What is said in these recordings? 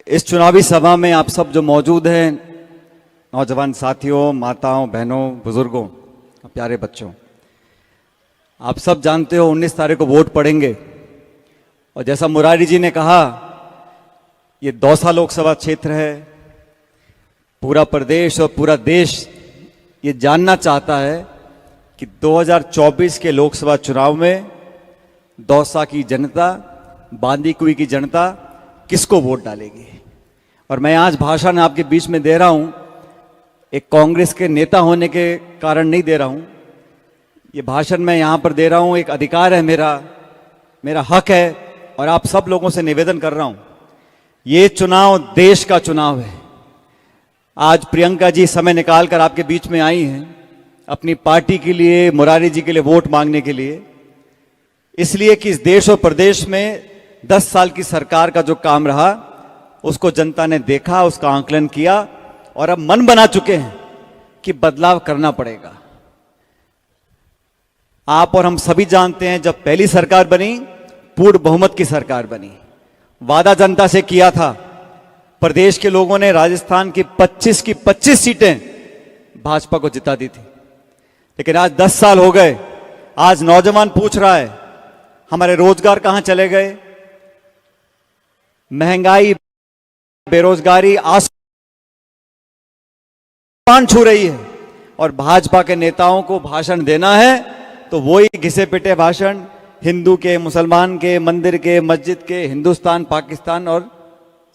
इस चुनावी सभा में आप सब जो मौजूद हैं, नौजवान साथियों, माताओं, बहनों, बुजुर्गों, प्यारे बच्चों, आप सब जानते हो 19 तारीख को वोट पड़ेंगे। और जैसा मुरारी जी ने कहा, ये दौसा लोकसभा क्षेत्र है। पूरा प्रदेश और पूरा देश ये जानना चाहता है कि 2024 के लोकसभा चुनाव में दौसा की जनता, बांदीकुई की जनता किसको वोट डालेगी। और मैं आज भाषण आपके बीच में दे रहा हूं, एक कांग्रेस के नेता होने के कारण नहीं दे रहा हूं। ये भाषण मैं यहां पर दे रहा हूं, एक अधिकार है मेरा हक है। और आप सब लोगों से निवेदन कर रहा हूं, ये चुनाव देश का चुनाव है। आज प्रियंका जी समय निकालकर आपके बीच में आई हैं अपनी पार्टी के लिए, मुरारी जी के लिए वोट मांगने के लिए, इसलिए कि इस देश और प्रदेश में 10 साल की सरकार का जो काम रहा उसको जनता ने देखा, उसका आंकलन किया और अब मन बना चुके हैं कि बदलाव करना पड़ेगा। आप और हम सभी जानते हैं, जब पहली सरकार बनी, पूर्ण बहुमत की सरकार बनी। वादा जनता से किया था, प्रदेश के लोगों ने राजस्थान की 25 की 25 सीटें भाजपा को जिता दी थी। लेकिन आज 10 साल हो गए, आज नौजवान पूछ रहा है हमारे रोजगार कहां चले गए। महंगाई, बेरोजगारी आसमान छू रही है और भाजपा के नेताओं को भाषण देना है तो वही घिसे पिटे भाषण, हिंदू के, मुसलमान के, मंदिर के, मस्जिद के, हिंदुस्तान, पाकिस्तान और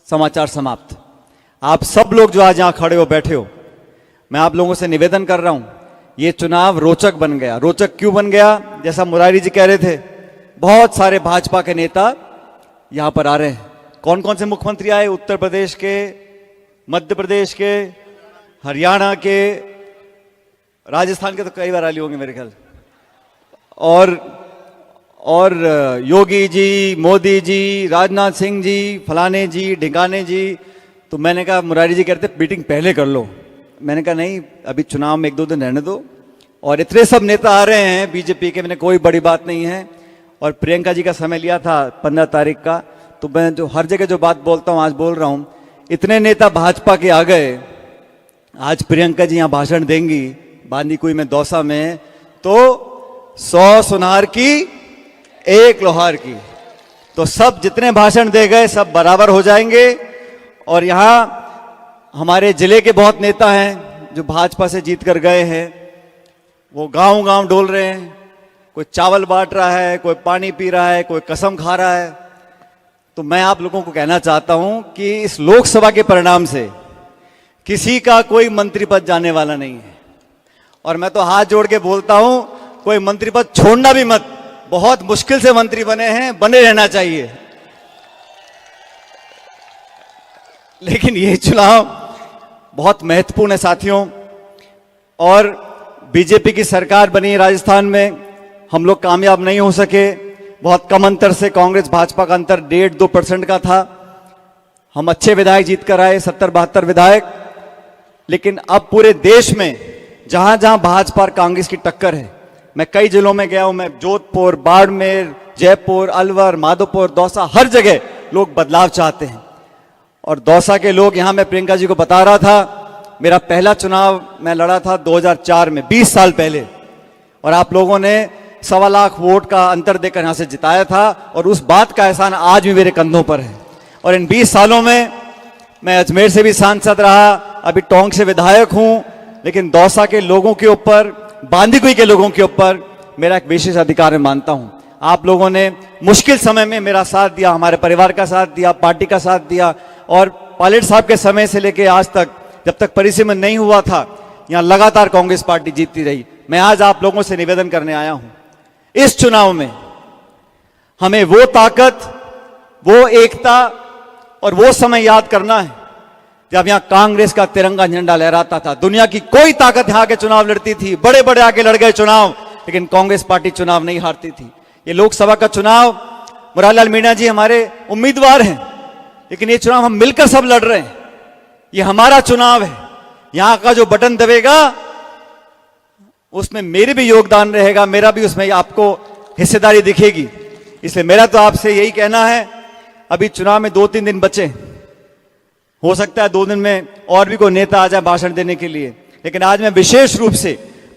समाचार समाप्त। आप सब लोग जो आज यहां खड़े हो, बैठे हो, मैं आप लोगों से निवेदन कर रहा हूं, ये चुनाव रोचक बन गया। रोचक क्यों बन गया? जैसा मुरारी जी कह रहे थे, बहुत सारे भाजपा के नेता यहां पर आ रहे हैं। कौन कौन से मुख्यमंत्री आए? उत्तर प्रदेश के, मध्य प्रदेश के, हरियाणा के, राजस्थान के तो कई बार आए होंगे मेरे ख्याल, और योगी जी, मोदी जी, राजनाथ सिंह जी, फलाने जी, ढिकाने जी। तो मैंने कहा, मुरारी जी कहते मीटिंग पहले कर लो। मैंने कहा नहीं, अभी चुनाव में 1-2 दिन रहने दो। और इतने सब नेता आ रहे हैं बीजेपी के, मैंने कोई बड़ी बात नहीं है। और प्रियंका जी का समय लिया था 15 तारीख का, तो मैं जो हर जगह जो बात बोलता हूं आज बोल रहा हूं। इतने नेता भाजपा के आ गए, आज प्रियंका जी यहां भाषण देंगी बांदीकुई में, दौसा में, तो 100 सुनार की 1 लोहार की। तो सब जितने भाषण दे गए सब बराबर हो जाएंगे। और यहां हमारे जिले के बहुत नेता हैं जो भाजपा से जीत कर गए हैं, वो गांव गांव डोल रहे हैं। कोई चावल बांट रहा है, कोई पानी पी रहा है, कोई कसम खा रहा है। तो मैं आप लोगों को कहना चाहता हूं कि इस लोकसभा के परिणाम से किसी का कोई मंत्री पद जाने वाला नहीं है। और मैं तो हाथ जोड़ के बोलता हूं, कोई मंत्री पद छोड़ना भी मत। बहुत मुश्किल से मंत्री बने हैं, बने रहना चाहिए। लेकिन ये चुनाव बहुत महत्वपूर्ण है साथियों। और बीजेपी की सरकार बनी राजस्थान में, हम लोग कामयाब नहीं हो सके। बहुत कम अंतर से कांग्रेस भाजपा का अंतर 1.5-2% का था। हम अच्छे विधायक जीत कर आए, 70-72 विधायक। लेकिन अब पूरे देश में जहां जहां भाजपा और कांग्रेस की टक्कर है, मैं कई जिलों में गया हूं, मैं जोधपुर, बाड़मेर, जयपुर, अलवर, माधोपुर, दौसा, हर जगह लोग बदलाव चाहते हैं। और दौसा के लोग, यहां मैं प्रियंका जी को बता रहा था, मेरा पहला चुनाव मैं लड़ा था 2004 में, 20 साल पहले। और आप लोगों ने 1.25 लाख वोट का अंतर देकर यहां से जिताया था। और उस बात का एहसान आज भी मेरे कंधों पर है। और इन 20 सालों में मैं अजमेर से भी सांसद रहा, अभी टोंक से विधायक हूं। लेकिन दौसा के लोगों के ऊपर, बांदीकुई के लोगों के ऊपर मेरा एक विशेष अधिकार मैं मानता हूं। आप लोगों ने मुश्किल समय में मेरा साथ दिया, हमारे परिवार का साथ दिया, पार्टी का साथ दिया। और पायलट साहब के समय से लेकर आज तक, जब तक परिसीमन नहीं हुआ था, यहां लगातार कांग्रेस पार्टी जीतती रही। मैं आज आप लोगों से निवेदन करने आया हूं, इस चुनाव में हमें वो ताकत, वो एकता और वो समय याद करना है जब यहां कांग्रेस का तिरंगा झंडा लहराता था। दुनिया की कोई ताकत यहां के चुनाव लड़ती थी, बड़े बड़े आके लड़ गए चुनाव, लेकिन कांग्रेस पार्टी चुनाव नहीं हारती थी। ये लोकसभा का चुनाव, मुरारीलाल मीणा जी हमारे उम्मीदवार हैं, लेकिन ये चुनाव हम मिलकर सब लड़ रहे हैं। ये हमारा चुनाव है। यहां का जो बटन दबेगा उसमें मेरे भी योगदान रहेगा, मेरा भी उसमें आपको हिस्सेदारी दिखेगी। इसलिए मेरा तो आपसे यही कहना है, अभी चुनाव में 2-3 दिन बचे, हो सकता है 2 दिन में और भी कोई नेता आ जाए भाषण देने के लिए, लेकिन आज मैं विशेष रूप से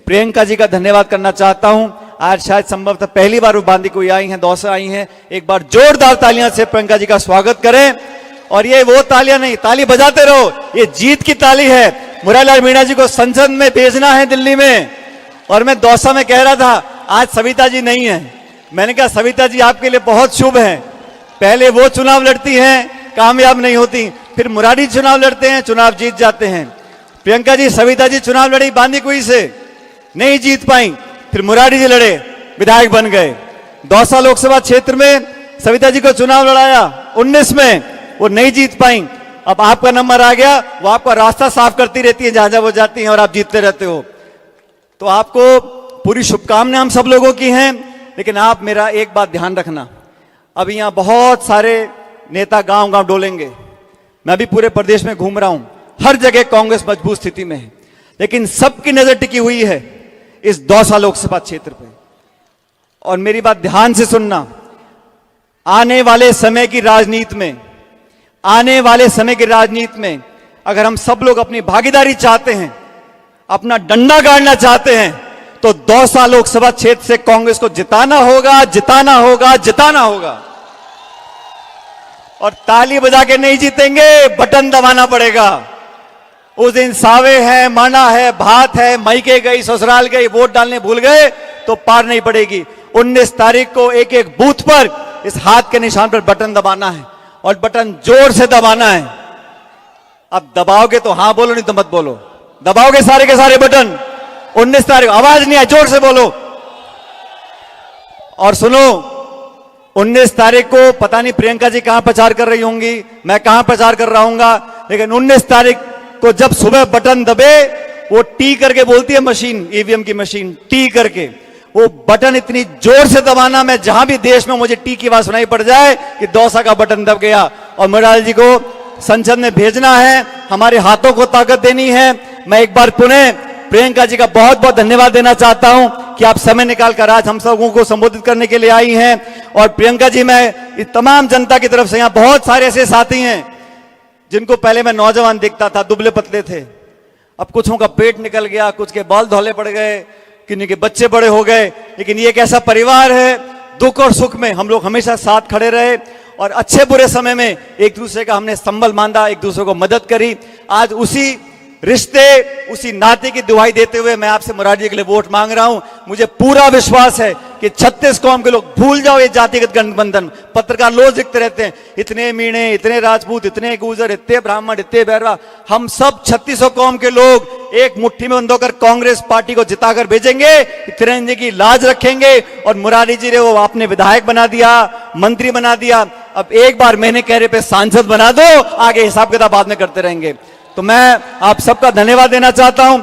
प्रियंका जी का धन्यवाद करना चाहता हूं। आज शायद संभवतः पहली बार वो बांदी कोई आई हैं, दौसा आई हैं। एक बार जोरदार तालियां से प्रियंका जी का स्वागत करें। और ये वो तालियां नहीं, ताली बजाते रहो, ये जीत की ताली है। मुरारीलाल मीणा जी को संसद में भेजना है दिल्ली में। और मैं दौसा में कह रहा था, आज सविता जी नहीं है। मैंने कहा सविता जी आपके लिए बहुत शुभ है, पहले वो चुनाव लड़ती हैं, कामयाब नहीं होती, फिर मुरारी चुनाव लड़ते हैं, चुनाव जीत जाते हैं। प्रियंका जी, सविता जी चुनाव लड़ी बांदी कुई से, नहीं जीत पाई, फिर मुरारी जी लड़े, विधायक बन गए। दौसा लोकसभा क्षेत्र में सविता जी को चुनाव लड़ाया 19 में, वो नहीं जीत पाई। अब आपका नंबर आ गया, वो आपका रास्ता साफ करती रहती है जहां जहां वो जाती हैं और आप जीतते रहते हो। तो आपको पूरी शुभकामनाएं हम सब लोगों की हैं। लेकिन आप मेरा एक बात ध्यान रखना, अभी यहां बहुत सारे नेता गांव गांव डोलेंगे। मैं भी पूरे प्रदेश में घूम रहा हूं, हर जगह कांग्रेस मजबूत स्थिति में है, लेकिन सबकी नजर टिकी हुई है इस दौसा लोकसभा क्षेत्र पे। और मेरी बात ध्यान से सुनना, आने वाले समय की राजनीति में, आने वाले समय की राजनीति में अगर हम सब लोग अपनी भागीदारी चाहते हैं, अपना डंडा गाड़ना चाहते हैं, तो दौसा लोकसभा क्षेत्र से कांग्रेस को जिताना होगा, जिताना होगा, जिताना होगा। और ताली बजा के नहीं जीतेंगे, बटन दबाना पड़ेगा। उस दिन सावे है, माना है, भात है, मायके गई, ससुराल गई, वोट डालने भूल गए तो पार नहीं पड़ेगी। 19 तारीख को एक एक बूथ पर इस हाथ के निशान पर बटन दबाना है और बटन जोर से दबाना है। अब दबाओगे तो हां बोलो, नहीं तो मत बोलो। दबाओगे सारे के सारे बटन 19 तारीख, आवाज नहीं आए, जोर से बोलो। और सुनो, 19 तारीख को पता नहीं प्रियंका जी कहां प्रचार कर रही होंगी, मैं कहां प्रचार कर रहा हूंगा, लेकिन 19 तारीख को जब सुबह बटन दबे, वो टी करके बोलती है मशीन, ईवीएम की मशीन, टी करके वो बटन इतनी जोर से दबाना, मैं जहां भी देश में मुझे टी की आवाज सुनाई पड़ जाए कि दौसा का बटन दब गया। और मुरारी जी को संसद में भेजना है, हमारे हाथों को ताकत देनी है। मैं एक बार पुनः प्रियंका जी का बहुत बहुत धन्यवाद देना चाहता हूं कि आप समय निकालकर आज हम सबों को संबोधित करने के लिए आई हैं। और प्रियंका जी, मैं इस तमाम जनता की तरफ से, यहां बहुत सारे ऐसे साथी हैं जिनको पहले मैं नौजवान दिखता था, दुबले पतले थे, अब कुछों का पेट निकल गया, कुछ के बाल धौले पड़ गए, किन्हीं के बच्चे बड़े हो गए, लेकिन ये एक ऐसा परिवार है, दुख और सुख में हम लोग हमेशा साथ खड़े रहे और अच्छे बुरे समय में एक दूसरे का हमने संबल बांधा, एक दूसरे को मदद करी। आज उसी रिश्ते, उसी नाते की दुहाई देते हुए मैं आपसे मुरारी जी के लिए वोट मांग रहा हूं। मुझे पूरा विश्वास है कि 36 कौम के लोग भूल जाओ ये जातिगत गठबंधन। पत्रकार रोज लिखते रहते हैं, इतने मीणे, इतने राजपूत, इतने गुर्जर, इतने ब्राह्मण, इतने बैरवा, हम सब 36 कौम के लोग एक मुट्ठी में बंद होकर कांग्रेस पार्टी को जिताकर भेजेंगे, तिरंगे की लाज रखेंगे। और मुरारी जी ने वो आपने विधायक बना दिया, मंत्री बना दिया, अब एक बार मैंने कहने पे सांसद बना दो, आगे हिसाब किताब बाद में करते रहेंगे। तो मैं आप सबका धन्यवाद देना चाहता हूं।